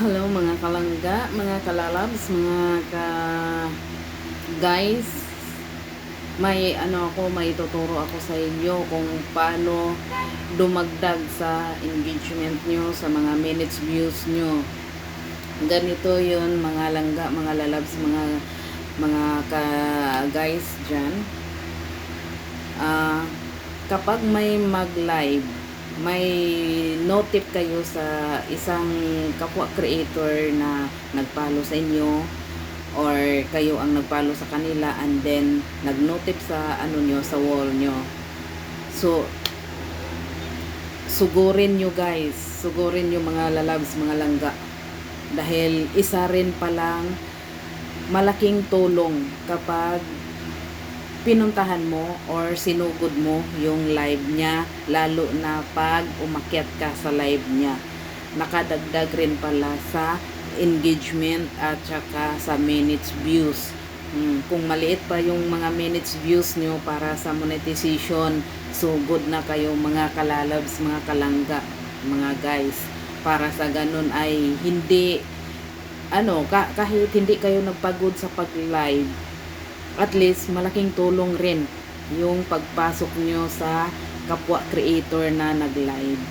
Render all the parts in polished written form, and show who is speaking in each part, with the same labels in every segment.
Speaker 1: Hello mga kalangga, mga kalalabs, mga guys. May tuturo ako sa inyo kung paano dumagdag sa engagement nyo, sa mga minutes views nyo. Ganito yun mga langga, mga lalabs, mga guys dyan. Kapag may mag-live, may notif kayo sa isang kapwa creator na nag-follow sa inyo or kayo ang nag-follow sa kanila, and then nag-notif sa nyo, sa wall nyo. So sugurin nyo guys, sugurin nyo mga lalabs, mga langga, dahil isa rin palang malaking tulong kapag pinuntahan mo or sinugod mo yung live niya, lalo na pag umakyat ka sa live niya. Nakadagdag rin pala sa engagement at saka sa minutes views. Kung maliit pa yung mga minutes views nyo para sa monetization, so good na kayo mga kalalabs, mga kalangga, mga guys. Para sa ganun ay hindi kahit hindi kayo nagpagod sa pag-live, at least malaking tulong rin yung pagpasok nyo sa kapwa creator na nag-live.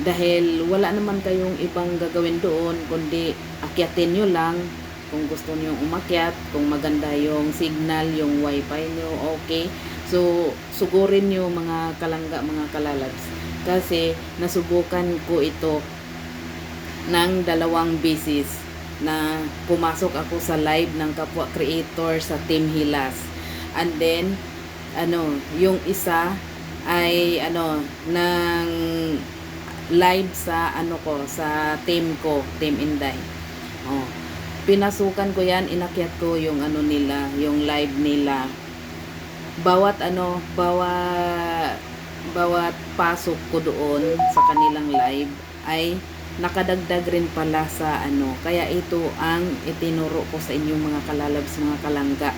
Speaker 1: Dahil wala naman kayong ibang gagawin doon, kundi akyatin nyo lang kung gusto nyo umakyat, kung maganda yung signal, yung wifi nyo, okay. So, sugurin nyo mga kalangga, mga kalalabs. Kasi nasubukan ko ito ng 2 beses na pumasok ako sa live ng kapwa creator sa Team Hilas. And then yung isa ay ng live sa sa team ko, Team Inday. Pinasukan ko yan, inakyat ko yung nila, yung live nila. Bawat bawat pasok ko doon sa kanilang live ay nakadagdag rin pala sa kaya ito ang itinuro ko sa inyong mga kalalabs, mga kalangga,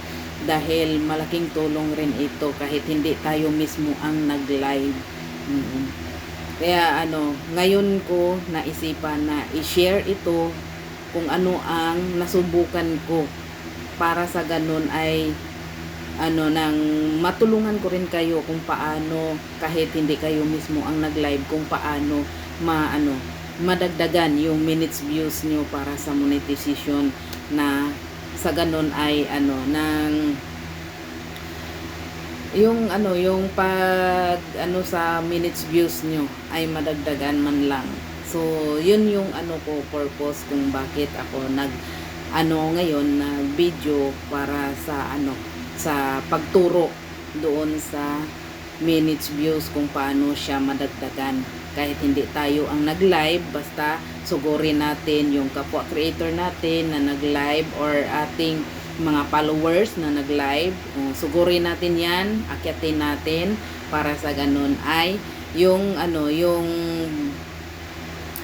Speaker 1: dahil malaking tulong rin ito kahit hindi tayo mismo ang nag-live. Kaya ngayon ko naisipan na i-share ito kung ano ang nasubukan ko, para sa ganun ay nang matulungan ko rin kayo kung paano, kahit hindi kayo mismo ang nag-live, kung paano madagdagan yung minutes views nyo para sa monetization, na sa ganun ay yung pag sa minutes views nyo ay madagdagan man lang. So yun yung ko purpose kung bakit ako ngayon nag video, para sa sa pagturo doon sa minutes views, kung paano siya madagdagan kahit hindi tayo ang nag-live. Basta sugurin natin yung kapwa creator natin na nag-live or ating mga followers na nag-live. Sugurin natin yan, akyatin natin, para sa ganun ay yung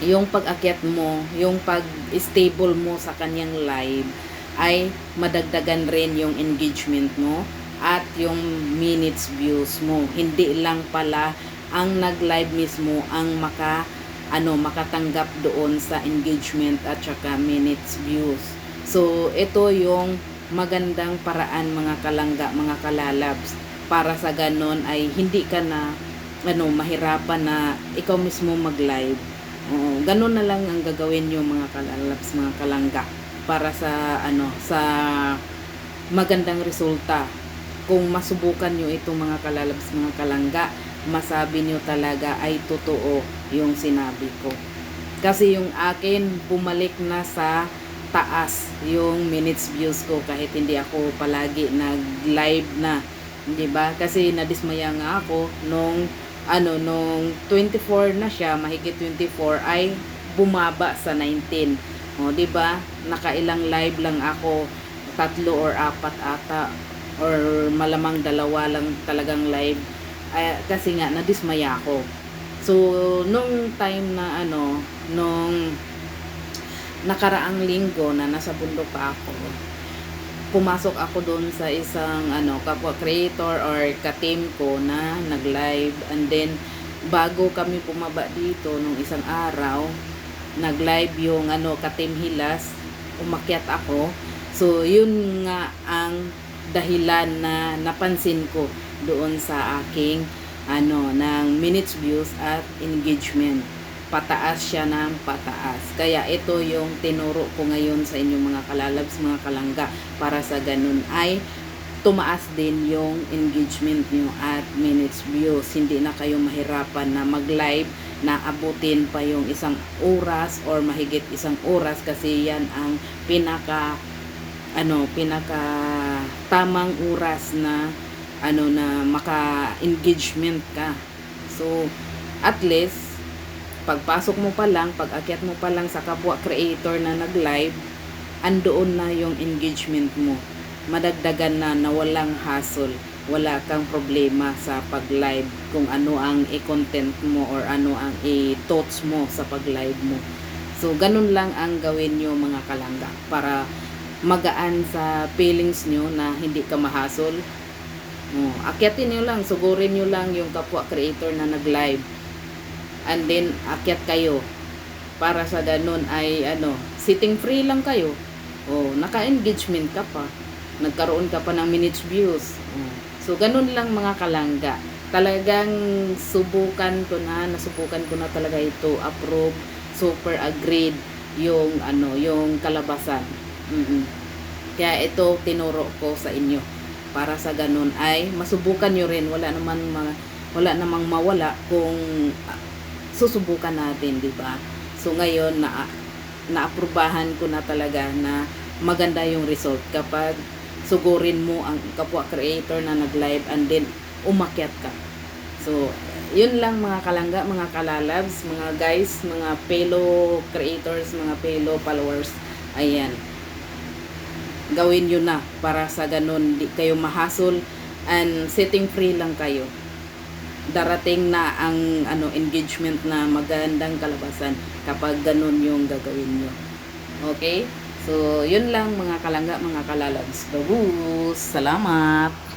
Speaker 1: yung pag-akyat mo, yung pag-stable mo sa kanyang live ay madagdagan rin yung engagement mo at yung minutes views mo. Hindi lang pala ang nag-live mismo ang makatanggap doon sa engagement at saka minutes views. So ito yung magandang paraan, mga kalangga, mga kalalabs, para sa ganon ay hindi ka na mahirapan na ikaw mismo mag-live. Ganon na lang ang gagawin nyo, mga kalalabs, mga kalangga, para sa sa magandang resulta. Kung masubukan nyo itong mga kalalabs, mga kalangga, masabi nyo talaga ay totoo yung sinabi ko. Kasi yung akin, bumalik na sa taas yung minutes views ko kahit hindi ako palagi nag-live na, 'di ba? Kasi nadismaya nga ako nung 24 na siya, mahigit 24 ay bumaba sa 19. 'Di ba? Nakailang live lang ako, 3 or 4 ata, or malamang 2 lang talagang live. Kasi nga nadismaya ako. So nung time na nung nakaraang linggo na nasa bundok pa ako, pumasok ako doon sa isang kapwa creator or ka-team ko na nag-live, and then bago kami pumaba dito nung isang araw, nag-live yung Katim Hilas, umakyat ako. So, yun nga ang dahilan na napansin ko doon sa aking ng minutes views at engagement. Pataas siya ng pataas. Kaya ito yung tinuro ko ngayon sa inyong mga kalalabs, mga kalangga, para sa ganun ay tumaas din yung engagement nyo at minutes views. Hindi na kayo mahirapan na mag-live na abutin pa yung isang oras or mahigit isang oras, kasi yan ang pinaka tamang oras na na maka-engagement ka. So, at least pagpasok mo pa lang, pag-akyat mo pa lang sa kapwa creator na nag-live, andoon na yung engagement mo. Madagdagan na walang hassle. Wala kang problema sa pag-live kung ano ang i-content mo or ano ang i-thoughts mo sa pag-live mo. So, ganun lang ang gawin nyo mga kalangga para magaan sa feelings nyo na hindi ka ma-hassle. Akyatin nyo lang, sugurin nyo lang yung kapwa creator na nag-live. And then, akyat kayo. Para sa ganun ay, sitting free lang kayo. Naka-engagement ka pa. Nagkaroon ka pa ng minutes views. So, ganun lang mga kalangga. Talagang nasubukan ko na talaga ito. Approve, super agreed yung, yung kalabasan. Kaya ito, tinuro ko sa inyo. Para sa ganun ay, masubukan nyo rin. Wala namang mawala kung susubukan natin, di ba? So ngayon naaprubahan ko na talaga na maganda yung result kapag sugurin mo ang kapwa creator na nag-live and then umakyat ka. So yun lang mga kalangga, mga kalalabs, mga guys, mga fellow creators, mga fellow followers. Ayan. Gawin yun na para sa ganun di kayo mahasol and setting free lang kayo. Darating na ang engagement na magandang kalabasan kapag ganun yung gagawin nyo. Okay? So, yun lang mga kalangga, mga kalalabs. Bagus! Salamat!